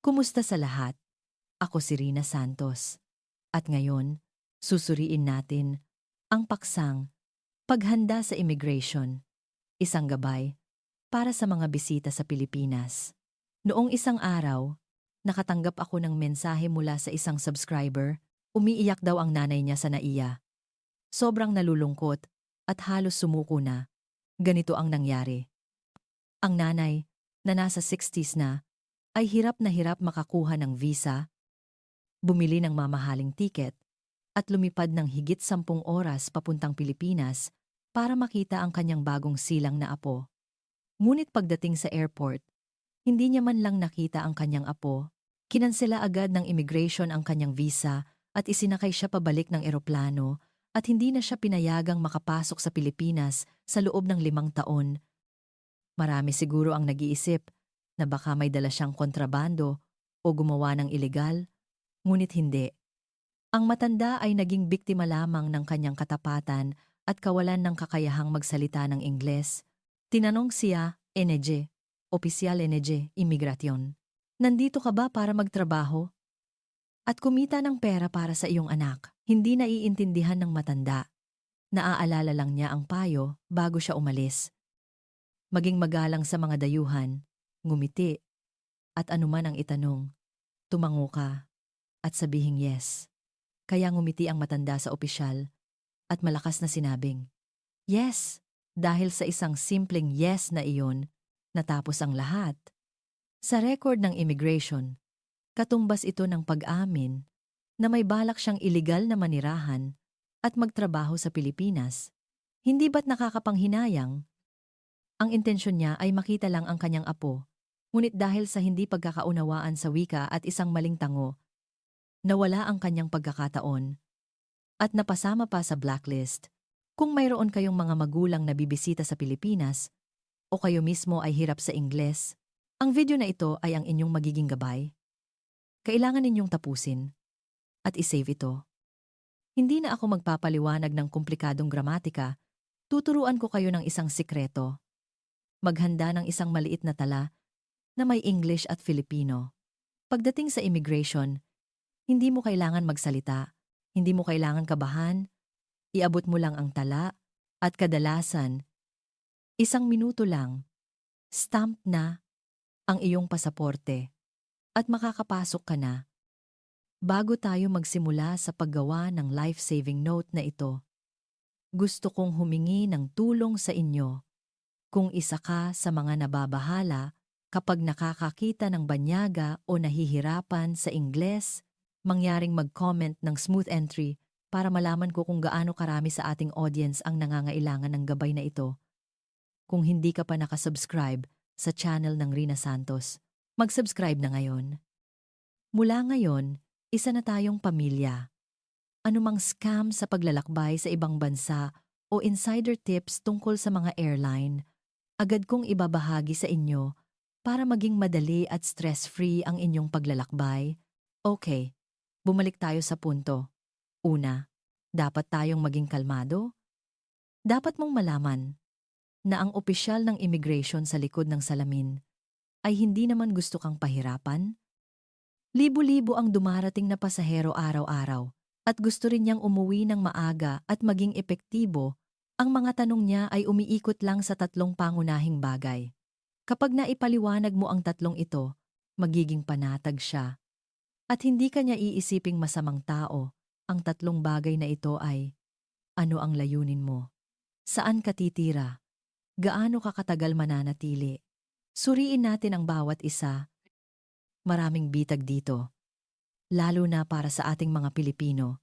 Kumusta sa lahat? Ako si Rina Santos. At ngayon, susuriin natin ang paksang paghanda sa immigration, isang gabay para sa mga bisita sa Pilipinas. Noong isang araw, nakatanggap ako ng mensahe mula sa isang subscriber, umiiyak daw ang nanay niya sa NAIA. Sobrang nalulungkot at halos sumuko na. Ganito ang nangyari. Ang nanay, na nasa 60s na, ay hirap na hirap makakuha ng visa, bumili ng mamahaling tiket, at lumipad ng higit 10 oras papuntang Pilipinas para makita ang kanyang bagong silang na apo. Ngunit pagdating sa airport, hindi niya man lang nakita ang kanyang apo, kinansela agad ng immigration ang kanyang visa at isinakay siya pabalik ng eroplano at hindi na siya pinayagang makapasok sa Pilipinas sa loob ng 5 taon. Marami siguro ang nag-iisip na baka may dala siyang kontrabando o gumawa ng ilegal, ngunit hindi. Ang matanda ay naging biktima lamang ng kanyang katapatan at kawalan ng kakayahang magsalita ng Ingles. Tinanong siya, NG, Opisyal NG, Imigrasyon. Nandito ka ba para magtrabaho? At kumita ng pera para sa iyong anak? Hindi naiintindihan ng matanda. Naaalala lang niya ang payo bago siya umalis. Maging magalang sa mga dayuhan, ngumiti, at anuman ang itanong, tumango ka at sabihing yes. Kaya ngumiti ang matanda sa opisyal at malakas na sinabing, yes, dahil sa isang simpleng yes na iyon, natapos ang lahat. Sa record ng immigration, katumbas ito ng pag-amin na may balak siyang iligal na manirahan at magtrabaho sa Pilipinas. Hindi ba't nakakapanghinayang? Ang intensyon niya ay makita lang ang kanyang apo, ngunit dahil sa hindi pagkakaunawaan sa wika at isang maling tango, nawala ang kanyang pagkakataon at napasama pa sa blacklist. Kung mayroon kayong mga magulang na bibisita sa Pilipinas o kayo mismo ay hirap sa Ingles, ang video na ito ay ang inyong magiging gabay. Kailangan ninyong tapusin at isave ito. Hindi na ako magpapaliwanag ng komplikadong gramatika, tuturuan ko kayo ng isang sikreto. Maghanda ng isang maliit na tala na may English at Filipino. Pagdating sa immigration, hindi mo kailangan magsalita, hindi mo kailangan kabahan, iabot mo lang ang tala at kadalasan, 1 minuto lang, stamp na ang iyong pasaporte at makakapasok ka na. Bago tayo magsimula sa paggawa ng life-saving note na ito, gusto kong humingi ng tulong sa inyo. Kung isa ka sa mga nababahala kapag nakakakita ng banyaga o nahihirapan sa Ingles, mangyaring mag-comment ng smooth entry para malaman ko kung gaano karami sa ating audience ang nangangailangan ng gabay na ito. Kung hindi ka pa nakasubscribe sa channel ng Rina Santos, mag-subscribe na ngayon. Mula ngayon, isa na tayong pamilya. Anumang scam sa paglalakbay sa ibang bansa o insider tips tungkol sa mga airline, agad kong ibabahagi sa inyo para maging madali at stress-free ang inyong paglalakbay. Okay, bumalik tayo sa punto. Una, dapat tayong maging kalmado. Dapat mong malaman na ang opisyal ng immigration sa likod ng salamin ay hindi naman gusto kang pahirapan. Libo-libo ang dumarating na pasahero araw-araw at gusto rin niyang umuwi ng maaga at maging epektibo. Ang mga tanong niya ay umiikot lang sa 3 pangunahing bagay. Kapag naipaliwanag mo ang 3 ito, magiging panatag siya. At hindi ka niya iisiping masamang tao. Ang 3 bagay na ito ay, ano ang layunin mo? Saan ka titira? Gaano ka katagal mananatili? Suriin natin ang bawat isa. Maraming bitag dito, lalo na para sa ating mga Pilipino,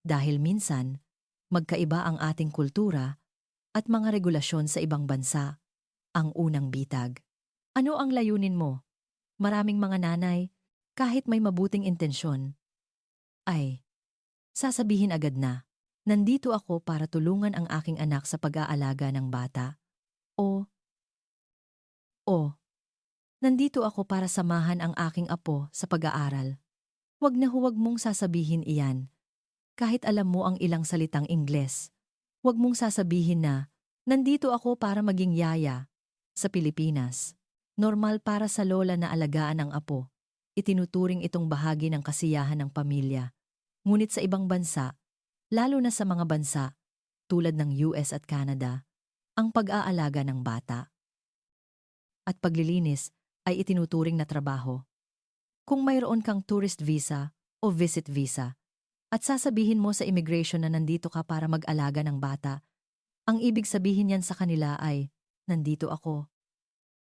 dahil minsan, magkaiba ang ating kultura at mga regulasyon sa ibang bansa. Ang unang bitag. Ano ang layunin mo? Maraming mga nanay, kahit may mabuting intensyon, ay sasabihin agad na, nandito ako para tulungan ang aking anak sa pag-aalaga ng bata. O, nandito ako para samahan ang aking apo sa pag-aaral. Huwag na huwag mong sasabihin iyan. Kahit alam mo ang ilang salitang Ingles, huwag mong sasabihin na, nandito ako para maging yaya. Sa Pilipinas, normal para sa lola na alagaan ang apo. itinuturing itong bahagi ng kasiyahan ng pamilya. Ngunit sa ibang bansa, lalo na sa mga bansa tulad ng US at Canada, ang pag-aalaga ng bata at paglilinis ay itinuturing na trabaho. Kung mayroon kang tourist visa o visit visa at sasabihin mo sa immigration na nandito ka para mag-alaga ng bata, ang ibig sabihin niyan sa kanila ay, nandito ako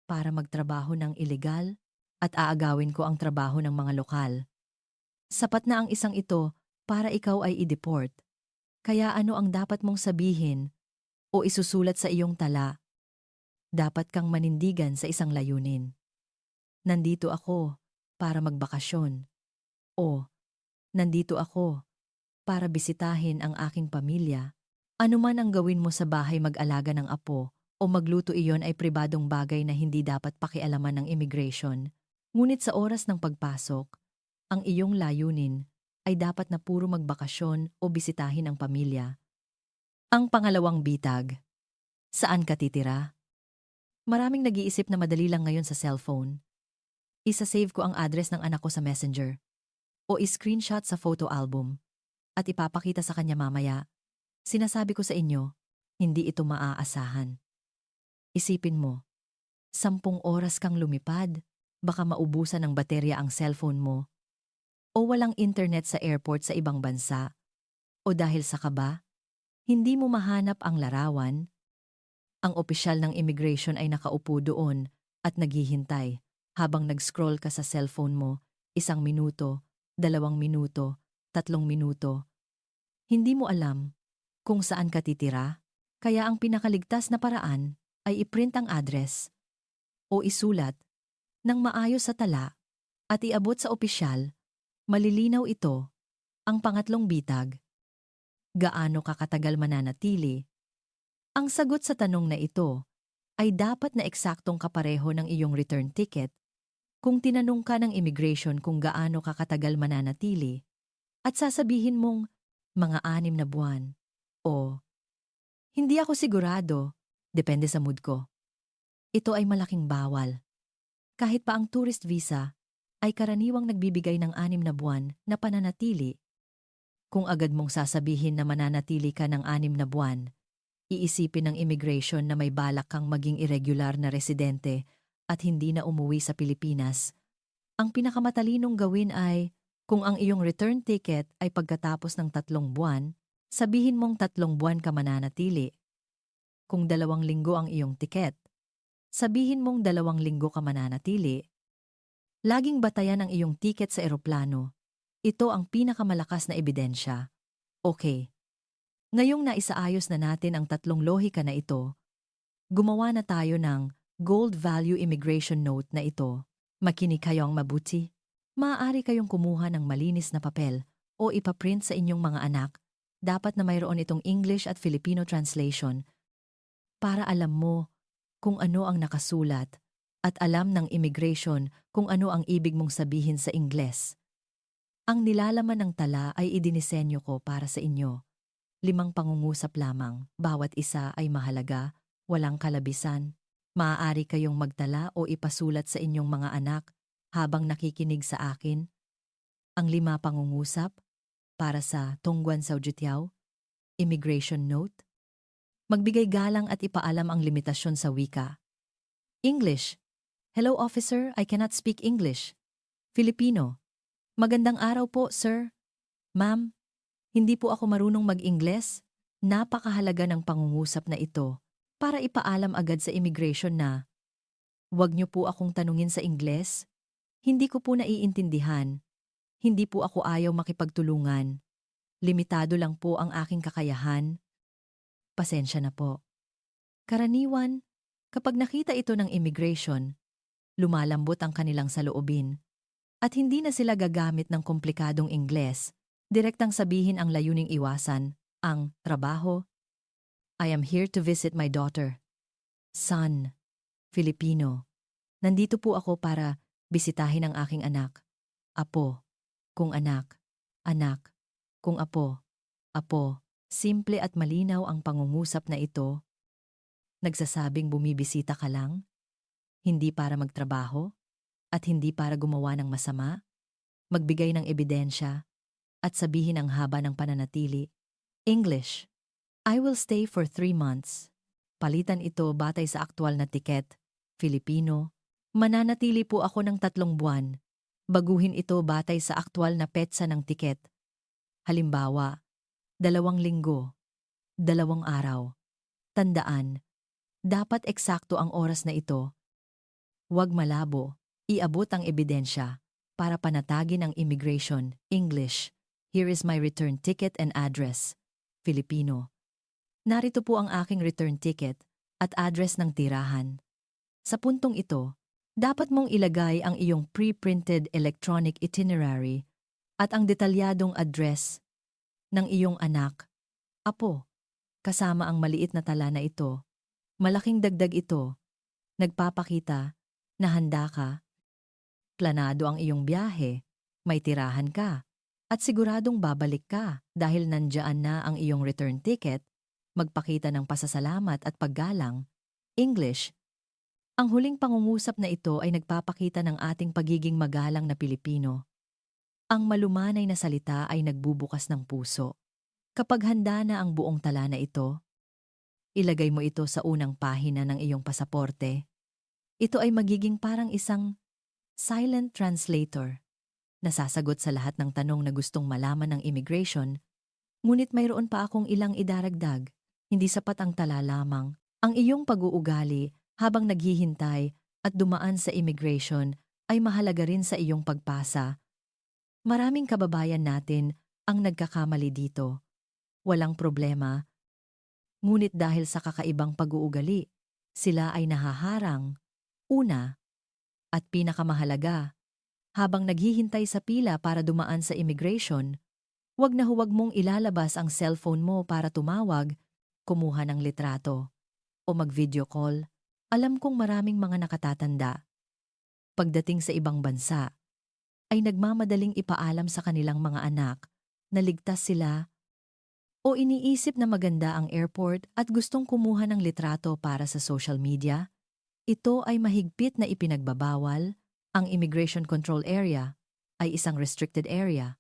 para magtrabaho ng ilegal at aagawin ko ang trabaho ng mga lokal. Sapat na ang isang ito para ikaw ay i-deport. Kaya ano ang dapat mong sabihin o isusulat sa iyong tala? Dapat kang manindigan sa isang layunin. Nandito ako para magbakasyon. O, nandito ako para bisitahin ang aking pamilya. Ano man ang gawin mo sa bahay mag-alaga ng apo o magluto, iyon ay pribadong bagay na hindi dapat pakialaman ng immigration. Ngunit sa oras ng pagpasok, ang iyong layunin ay dapat na puro magbakasyon o bisitahin ang pamilya. Ang pangalawang bitag. Saan ka titira? Maraming nag-iisip na madali lang ngayon sa cellphone. Isa-save ko ang address ng anak ko sa Messenger o i-screenshot sa photo album at ipapakita sa kanya mamaya. Sinasabi ko sa inyo, hindi ito maaasahan. Isipin mo, 10 oras kang lumipad, baka maubusan ng baterya ang cellphone mo. O walang internet sa airport sa ibang bansa. O dahil sa kaba, hindi mo mahanap ang larawan. Ang opisyal ng immigration ay nakaupo doon at naghihintay habang nag-scroll ka sa cellphone mo, 1 minuto, 2 minuto, 3 minuto. Hindi mo alam kung saan ka titira, kaya ang pinakaligtas na paraan ay i-print ang address o isulat ng maayos sa tala at iabot sa opisyal. Malilinaw ito. Ang pangatlong bitag. Gaano ka katagal mananatili? Ang sagot sa tanong na ito ay dapat na eksaktong kapareho ng iyong return ticket. Kung tinanong ka ng immigration kung gaano ka katagal mananatili at sasabihin mong mga 6 na buwan o hindi ako sigurado, depende sa mood ko. Ito ay malaking bawal. Kahit pa ang tourist visa ay karaniwang nagbibigay ng 6 na buwan na pananatili. Kung agad mong sasabihin na mananatili ka ng 6 na buwan, iisipin ng immigration na may balak kang maging irregular na residente at hindi na umuwi sa Pilipinas. Ang pinakamatalinong gawin ay, kung ang iyong return ticket ay pagkatapos ng 3 buwan, sabihin mong 3 buwan ka mananatili. Kung 2 linggo ang iyong tiket, sabihin mong 2 linggo ka mananatili. Laging batayan ang iyong tiket sa eroplano. Ito ang pinakamalakas na ebidensya. Okay. Ngayong naisaayos na natin ang 3 lohika na ito, gumawa na tayo ng Gold Value Immigration Note na ito. Makinig kayong mabuti. Maaari kayong kumuha ng malinis na papel o ipaprint sa inyong mga anak. Dapat na mayroon itong English at Filipino translation para alam mo kung ano ang nakasulat at alam ng immigration kung ano ang ibig mong sabihin sa Ingles. Ang nilalaman ng tala ay idinisenyo ko para sa inyo. 5 pangungusap lamang, bawat isa ay mahalaga, walang kalabisan. Maaari kayong magtala o ipasulat sa inyong mga anak habang nakikinig sa akin. Ang 5 pangungusap para sa Tongguan Saujutiao, Immigration Note. Magbigay galang at ipaalam ang limitasyon sa wika. English. Hello officer, I cannot speak English. Filipino. Magandang araw po, sir. Ma'am, hindi po ako marunong mag-Ingles. Napakahalaga ng pangungusap na ito para ipaalam agad sa immigration na, "Huwag niyo po akong tanungin sa Ingles. Hindi ko po naiintindihan. Hindi po ako ayaw makipagtulungan. Limitado lang po ang aking kakayahan. Pasensya na po." Karaniwan, kapag nakita ito ng immigration, lumalambot ang kanilang saloobin at hindi na sila gagamit ng komplikadong Ingles. Direktang sabihin ang layuning iwasan, ang trabaho. I am here to visit my daughter. Son, Filipino. Nandito po ako para bisitahin ang aking anak. Apo, kung anak. Anak, kung apo. Apo. Simple at malinaw ang pangungusap na ito. Nagsasabing bumibisita ka lang? Hindi para magtrabaho? at hindi para gumawa ng masama, magbigay ng ebidensya, at sabihin ang haba ng pananatili. English. I will stay for 3 months. Palitan ito batay sa aktwal na tiket. Filipino. Mananatili po ako ng 3 buwan. Baguhin ito batay sa aktwal na petsa ng tiket. Halimbawa, 2 linggo, 2 araw. Tandaan, dapat eksakto ang oras na ito. Huwag malabo, iabot ang ebidensya para panatagin ang immigration. English. Here is my return ticket and address. Filipino. Narito po ang aking return ticket at address ng tirahan. Sa puntong ito, dapat mong ilagay ang iyong pre-printed electronic itinerary at ang detalyadong address ng iyong anak, apo, kasama ang maliit na tala na ito. Malaking dagdag ito. Nagpapakita na handa ka, planado ang iyong biyahe, may tirahan ka, at siguradong babalik ka dahil nandiyan na ang iyong return ticket, magpakita ng pasasalamat at paggalang. English. Ang huling pangungusap na ito ay nagpapakita ng ating pagiging magalang na Pilipino. Ang malumanay na salita ay nagbubukas ng puso. Kapag handa na ang buong tala na ito, ilagay mo ito sa unang pahina ng iyong pasaporte. Ito ay magiging parang isang silent translator na sasagot sa lahat ng tanong na gustong malaman ng immigration, ngunit mayroon pa akong ilang idaragdag. Hindi sapat ang tala lamang. Ang iyong pag-uugali habang naghihintay at dumaan sa immigration ay mahalaga rin sa iyong pagpasa. Maraming kababayan natin ang nagkakamali dito. Walang problema. Ngunit dahil sa kakaibang pag-uugali, sila ay nahaharang. Una, at pinakamahalaga, habang naghihintay sa pila para dumaan sa immigration, huwag na huwag mong ilalabas ang cellphone mo para tumawag, kumuha ng litrato, o mag-video call. Alam kong maraming mga nakatatanda. Pagdating sa ibang bansa, ay nagmamadaling ipaalam sa kanilang mga anak na ligtas sila o iniisip na maganda ang airport at gustong kumuha ng litrato para sa social media. Ito ay mahigpit na ipinagbabawal. Ang Immigration Control Area ay isang restricted area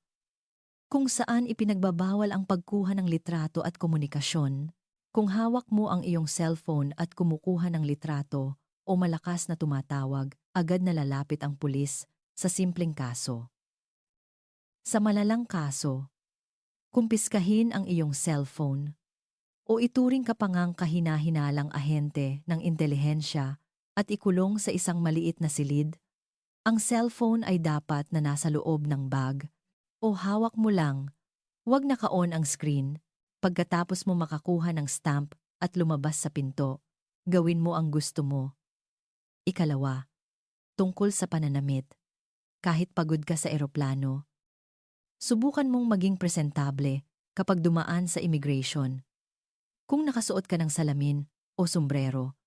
kung saan ipinagbabawal ang pagkuha ng litrato at komunikasyon. Kung hawak mo ang iyong cellphone at kumukuha ng litrato o malakas na tumatawag, agad na lalapit ang pulis sa simpleng kaso. Sa malalang kaso, kumpiskahin ang iyong cellphone o ituring ka pangang kahina-hinalang ahente ng intelihensya at ikulong sa isang maliit na silid. Ang cellphone ay dapat na nasa loob ng bag o hawak mo lang. Huwag naka-on ang screen. Pagkatapos mo makakuha ng stamp at lumabas sa pinto, gawin mo ang gusto mo. Ikalawa, tungkol sa pananamit. Kahit pagod ka sa eroplano, subukan mong maging presentable kapag dumaan sa immigration. Kung nakasuot ka ng salamin o sombrero,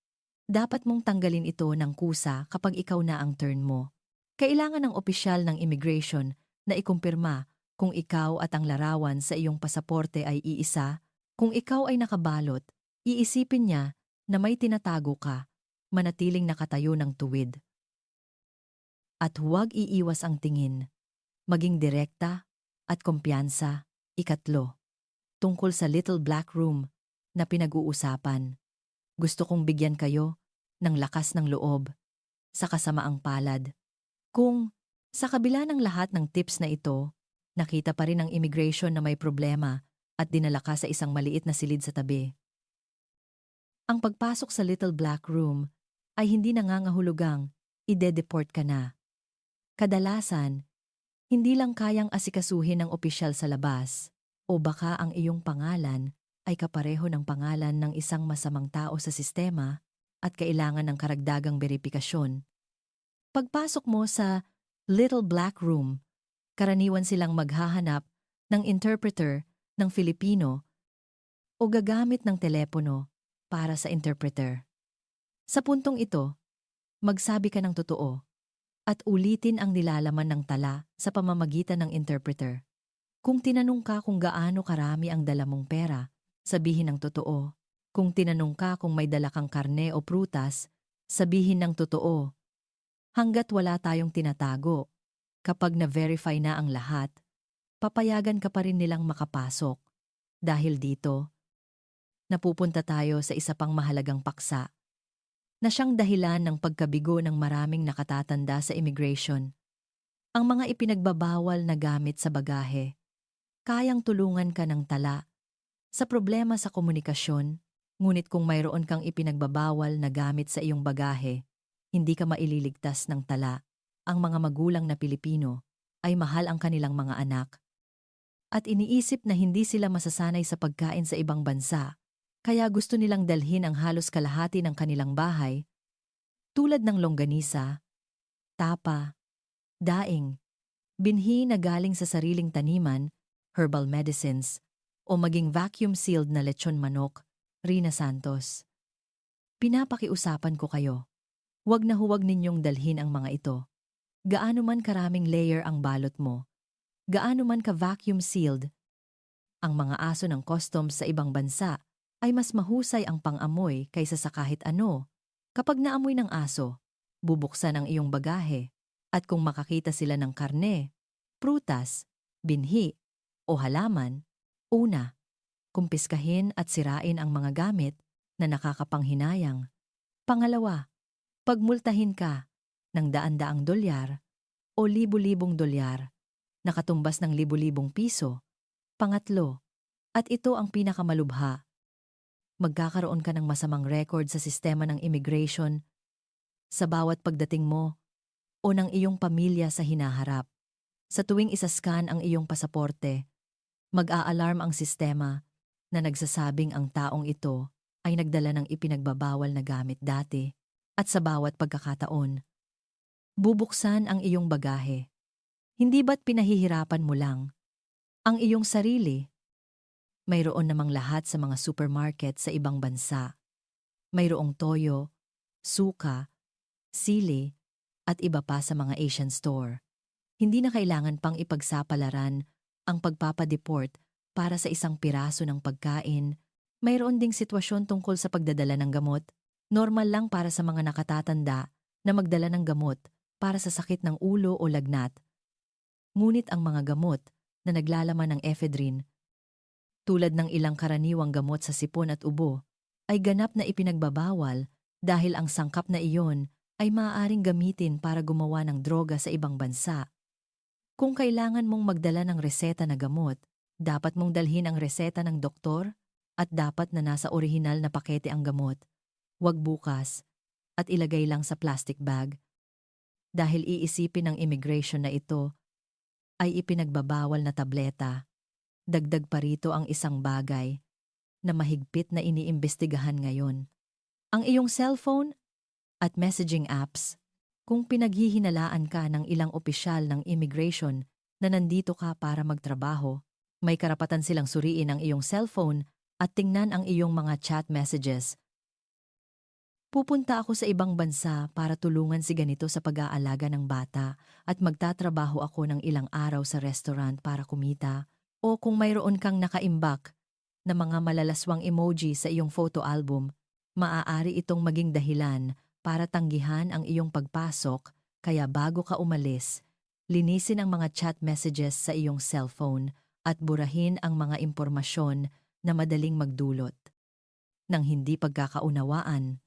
dapat mong tanggalin ito ng kusa kapag ikaw na ang turn mo. Kailangan ng opisyal ng immigration na ikumpirma kung ikaw at ang larawan sa iyong pasaporte ay iisa. Kung ikaw ay nakabalot, iisipin niya na may tinatago ka, manatiling nakatayo ng tuwid. At huwag iiwas ang tingin. Maging direkta at kumpiyansa. Ikatlo, tungkol sa Little Black Room na pinag-uusapan. Gusto kong bigyan kayo ng lakas ng loob sa kasamaang palad. Kung sa kabila ng lahat ng tips na ito, nakita pa rin ng immigration na may problema at dinala ka sa isang maliit na silid sa tabi. Ang pagpasok sa Little Black Room ay hindi nangangahulugang ide-deport ka na. Kadalasan, hindi lang kayang asikasuhin ng opisyal sa labas o baka ang iyong pangalan ay kapareho ng pangalan ng isang masamang tao sa sistema at kailangan ng karagdagang beripikasyon. Pagpasok mo sa Little Black Room, karaniwan silang maghahanap ng interpreter ng Filipino o gagamit ng telepono para sa interpreter. Sa puntong ito, magsabi ka ng totoo at ulitin ang nilalaman ng tala sa pamamagitan ng interpreter. Kung tinanong ka kung gaano karami ang dala mong pera, sabihin ng totoo. Kung tinanong ka kung may dala kang karne o prutas, sabihin ng totoo. Hanggat wala tayong tinatago, kapag na-verify na ang lahat, papayagan ka pa rin nilang makapasok. Dahil dito, napupunta tayo sa isa pang mahalagang paksa na siyang dahilan ng pagkabigo ng maraming nakatatanda sa immigration. Ang mga ipinagbabawal na gamit sa bagahe, kayang tulungan ka ng tala sa problema sa komunikasyon, ngunit kung mayroon kang ipinagbabawal na gamit sa iyong bagahe, hindi ka maililigtas ng tala. Ang mga magulang na Pilipino ay mahal ang kanilang mga anak at iniisip na hindi sila masasanay sa pagkain sa ibang bansa, kaya gusto nilang dalhin ang halos kalahati ng kanilang bahay, tulad ng longganisa, tapa, daing, binhi na galing sa sariling taniman, herbal medicines, o maging vacuum-sealed na lechon manok. Rina Santos. Pinapakiusapan ko kayo. Huwag na huwag ninyong dalhin ang mga ito. Gaano man karaming layer ang balot mo, gaano man ka vacuum-sealed, ang mga aso ng customs sa ibang bansa ay mas mahusay ang pang-amoy kaysa sa kahit ano. Kapag naamoy ng aso, bubuksan ang iyong bagahe at kung makakita sila ng karne, prutas, binhi o halaman, una, kumpiskahin at sirain ang mga gamit na nakakapanghinayang. Pangalawa, pagmultahin ka ng daan-daang dolyar o libu-libong dolyar na katumbas ng libu-libong piso. Pangatlo, at ito ang pinakamalubha, magkakaroon ka ng masamang record sa sistema ng immigration sa bawat pagdating mo o ng iyong pamilya sa hinaharap. Sa tuwing isa-scan ang iyong pasaporte, mag-a-alarm ang sistema na nagsasabing ang taong ito ay nagdala ng ipinagbabawal na gamit dati at sa bawat pagkakataon, bubuksan ang iyong bagahe. Hindi ba't pinahihirapan mo lang ang iyong sarili? Mayroon namang lahat sa mga supermarket sa ibang bansa. Mayroong toyo, suka, sili, at iba pa sa mga Asian store. Hindi na kailangan pang ipagsapalaran ang pagpapadeport para sa isang piraso ng pagkain. Mayroon ding sitwasyon tungkol sa pagdadala ng gamot. Normal lang para sa mga nakatatanda na magdala ng gamot para sa sakit ng ulo o lagnat. Ngunit ang mga gamot na naglalaman ng ephedrine, tulad ng ilang karaniwang gamot sa sipon at ubo, ay ganap na ipinagbabawal dahil ang sangkap na iyon ay maaaring gamitin para gumawa ng droga sa ibang bansa. Kung kailangan mong magdala ng reseta na gamot, dapat mong dalhin ang reseta ng doktor at dapat na nasa orihinal na pakete ang gamot. Huwag bukas at ilagay lang sa plastic bag. Dahil iisipin ng immigration na ito ay ipinagbabawal na tableta. Dagdag pa rito ang isang bagay na mahigpit na iniimbestigahan ngayon. Ang iyong cellphone at messaging apps. Kung pinaghihinalaan ka ng ilang opisyal ng immigration na nandito ka para magtrabaho, may karapatan silang suriin ang iyong cellphone at tingnan ang iyong mga chat messages. Pupunta ako sa ibang bansa para tulungan si ganito sa pag-aalaga ng bata at magtatrabaho ako ng ilang araw sa restaurant para kumita. O kung mayroon kang nakaimbak na mga malalaswang emoji sa iyong photo album, maaari itong maging dahilan para tanggihan ang iyong pagpasok, kaya bago ka umalis, linisin ang mga chat messages sa iyong cellphone at burahin ang mga impormasyon na madaling magdulot ng hindi pagkakaunawaan.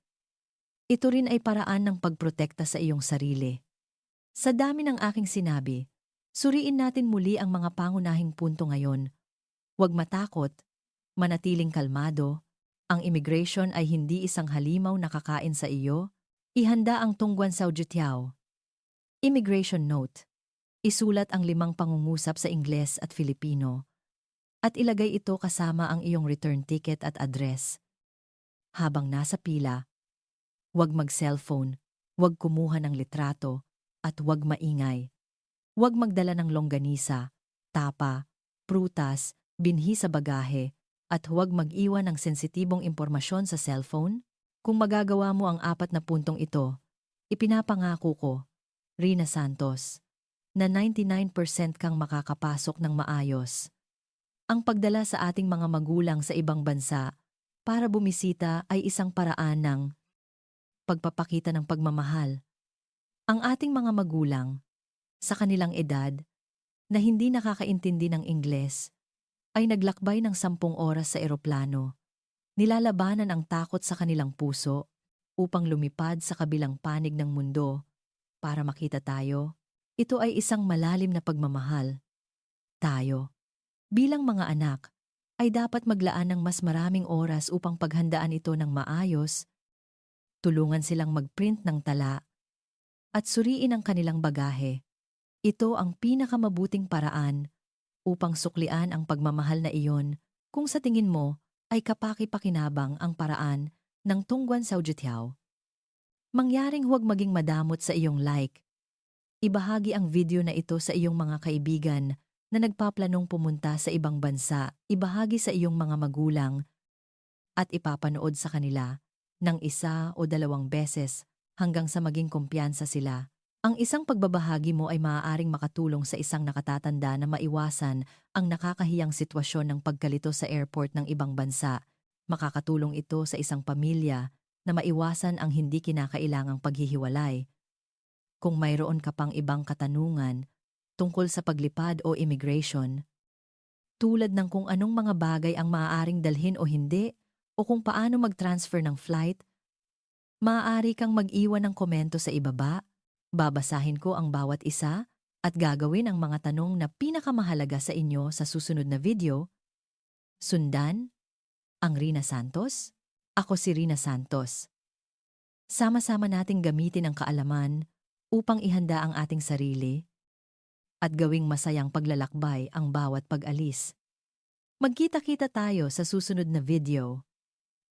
Ito rin ay paraan ng pagprotekta sa iyong sarili. Sa dami ng aking sinabi, suriin natin muli ang mga pangunahing punto ngayon. Huwag matakot, manatiling kalmado. Ang immigration ay hindi isang halimaw na kakain sa iyo. Ihanda ang tungguan sa Ujutiao. Immigration Note. Isulat ang 5 pangungusap sa Ingles at Filipino. At ilagay ito kasama ang iyong return ticket at address. Habang nasa pila, huwag mag-cellphone, huwag kumuha ng litrato, at huwag maingay. Huwag magdala ng longganisa, tapa, prutas, binhi sa bagahe, at huwag mag-iwan ng sensitibong impormasyon sa cellphone. Kung magagawa mo ang 4 na puntong ito, ipinapangako ko, Rina Santos, na 99% kang makakapasok ng maayos. Ang pagdala sa ating mga magulang sa ibang bansa para bumisita ay isang paraan ng pagpapakita ng pagmamahal Ang ating mga magulang, sa kanilang edad, na hindi nakakaintindi ng Ingles, ay naglakbay ng 10 oras sa eroplano. Nilalabanan ang takot sa kanilang puso upang lumipad sa kabilang panig ng mundo para makita tayo. Ito ay isang malalim na pagmamahal. Tayo, bilang mga anak, ay dapat maglaan ng mas maraming oras upang paghandaan ito ng maayos, tulungan silang mag-print ng tala, at suriin ang kanilang bagahe. Ito ang pinakamabuting paraan upang suklian ang pagmamahal na iyon kung sa tingin mo ay kapaki-pakinabang ang paraan ng tungguan sa Ujitiao. Mangyaring huwag maging madamot sa iyong like. Ibahagi ang video na ito sa iyong mga kaibigan na nagpaplanong pumunta sa ibang bansa, ibahagi sa iyong mga magulang at ipapanood sa kanila ng 1 o 2 beses hanggang sa maging kumpiyansa sila. Ang isang pagbabahagi mo ay maaaring makatulong sa isang nakatatanda na maiwasan ang nakakahiyang sitwasyon ng pagkalito sa airport ng ibang bansa. Makakatulong ito sa isang pamilya na maiwasan ang hindi kinakailangang paghihiwalay. Kung mayroon ka pang ibang katanungan tungkol sa paglipad o immigration, tulad ng kung anong mga bagay ang maaaring dalhin o hindi, o kung paano mag-transfer ng flight, maaari kang mag-iwan ng komento sa ibaba. Babasahin ko ang bawat isa at gagawin ang mga tanong na pinakamahalaga sa inyo sa susunod na video. Sundan, ang Rina Santos. Ako si Rina Santos. Sama-sama nating gamitin ang kaalaman upang ihanda ang ating sarili at gawing masayang paglalakbay ang bawat pag-alis. Magkita-kita tayo sa susunod na video.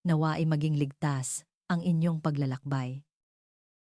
Nawa ay maging ligtas ang inyong paglalakbay.